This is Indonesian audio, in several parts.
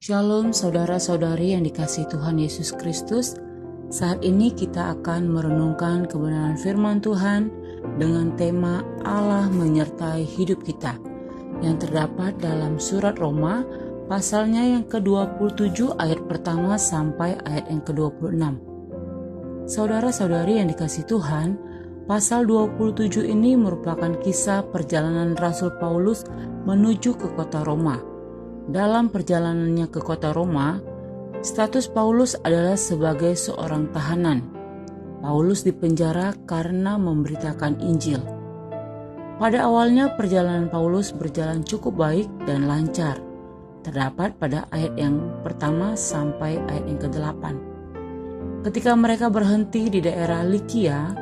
Shalom saudara-saudari yang dikasihi Tuhan Yesus Kristus. Saat ini kita akan merenungkan kebenaran firman Tuhan dengan tema Allah menyertai hidup kita yang terdapat dalam surat Roma pasalnya yang ke-27 ayat pertama sampai ayat yang ke-26. Saudara-saudari yang dikasihi Tuhan, pasal 27 ini merupakan kisah perjalanan Rasul Paulus menuju ke kota Roma. Dalam perjalanannya ke kota Roma, status Paulus adalah sebagai seorang tahanan. Paulus dipenjara karena memberitakan Injil. Pada awalnya perjalanan Paulus berjalan cukup baik dan lancar. Terdapat pada ayat yang pertama sampai ayat yang ke-8. Ketika mereka berhenti di daerah Likia,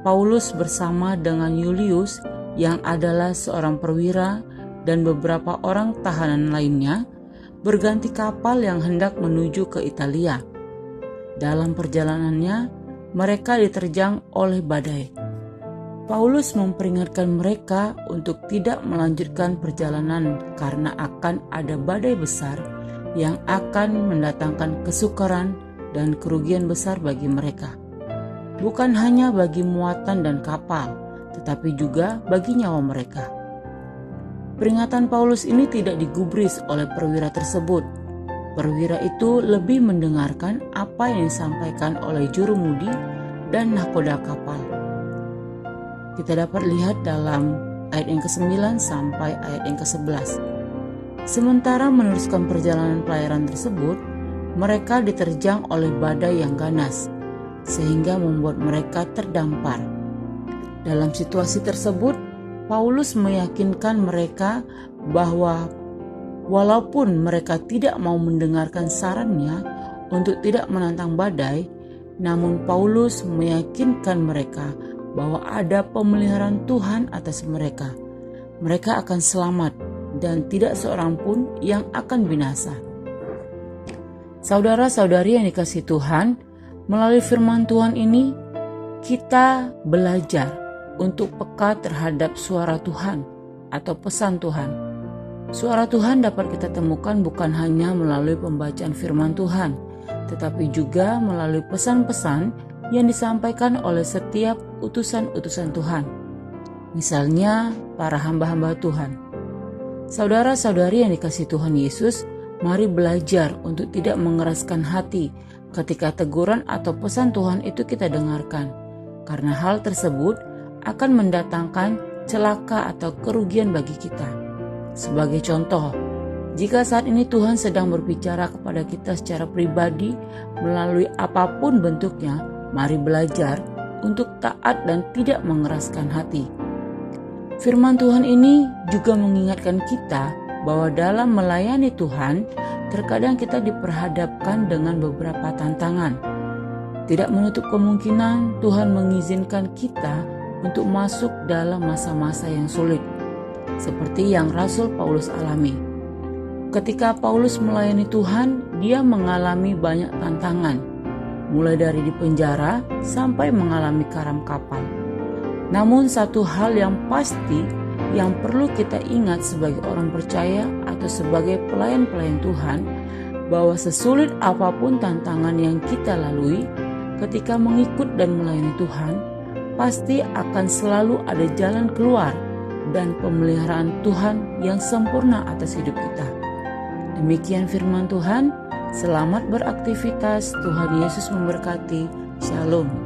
Paulus bersama dengan Yulius yang adalah seorang perwira dan beberapa orang tahanan lainnya berganti kapal yang hendak menuju ke Italia. Dalam perjalanannya, mereka diterjang oleh badai. Paulus memperingatkan mereka untuk tidak melanjutkan perjalanan karena akan ada badai besar yang akan mendatangkan kesukaran dan kerugian besar bagi mereka. Bukan hanya bagi muatan dan kapal, tetapi juga bagi nyawa mereka. Peringatan Paulus ini tidak digubris oleh perwira tersebut. Perwira itu lebih mendengarkan apa yang disampaikan oleh jurumudi dan nahkoda kapal. Kita dapat lihat dalam ayat yang ke-9 sampai ayat yang ke-11. Sementara meneruskan perjalanan pelayaran tersebut, mereka diterjang oleh badai yang ganas, sehingga membuat mereka terdampar. Dalam situasi tersebut, Paulus meyakinkan mereka bahwa walaupun mereka tidak mau mendengarkan sarannya untuk tidak menantang badai, namun Paulus meyakinkan mereka bahwa ada pemeliharaan Tuhan atas mereka. Mereka akan selamat dan tidak seorang pun yang akan binasa. Saudara-saudari yang dikasihi Tuhan, melalui firman Tuhan ini kita belajar untuk peka terhadap suara Tuhan atau pesan Tuhan. Suara Tuhan dapat kita temukan bukan hanya melalui pembacaan firman Tuhan, tetapi juga melalui pesan-pesan yang disampaikan oleh setiap utusan-utusan Tuhan. Misalnya para hamba-hamba Tuhan. Saudara-saudari yang dikasihi Tuhan Yesus, mari belajar untuk tidak mengeraskan hati ketika teguran atau pesan Tuhan itu kita dengarkan, karena hal tersebut akan mendatangkan celaka atau kerugian bagi kita. Sebagai contoh, jika saat ini Tuhan sedang berbicara kepada kita secara pribadi melalui apapun bentuknya, mari belajar untuk taat dan tidak mengeraskan hati. Firman Tuhan ini juga mengingatkan kita bahwa dalam melayani Tuhan, terkadang kita diperhadapkan dengan beberapa tantangan. Tidak menutup kemungkinan Tuhan mengizinkan kita untuk masuk dalam masa-masa yang sulit, seperti yang Rasul Paulus alami. Ketika Paulus melayani Tuhan, dia mengalami banyak tantangan, mulai dari dipenjara sampai mengalami karam kapal. Namun satu hal yang pasti yang perlu kita ingat sebagai orang percaya atau sebagai pelayan-pelayan Tuhan, bahwa sesulit apapun tantangan yang kita lalui ketika mengikut dan melayani Tuhan, pasti akan selalu ada jalan keluar dan pemeliharaan Tuhan yang sempurna atas hidup kita. Demikian firman Tuhan. Selamat beraktivitas. Tuhan Yesus memberkati. Shalom.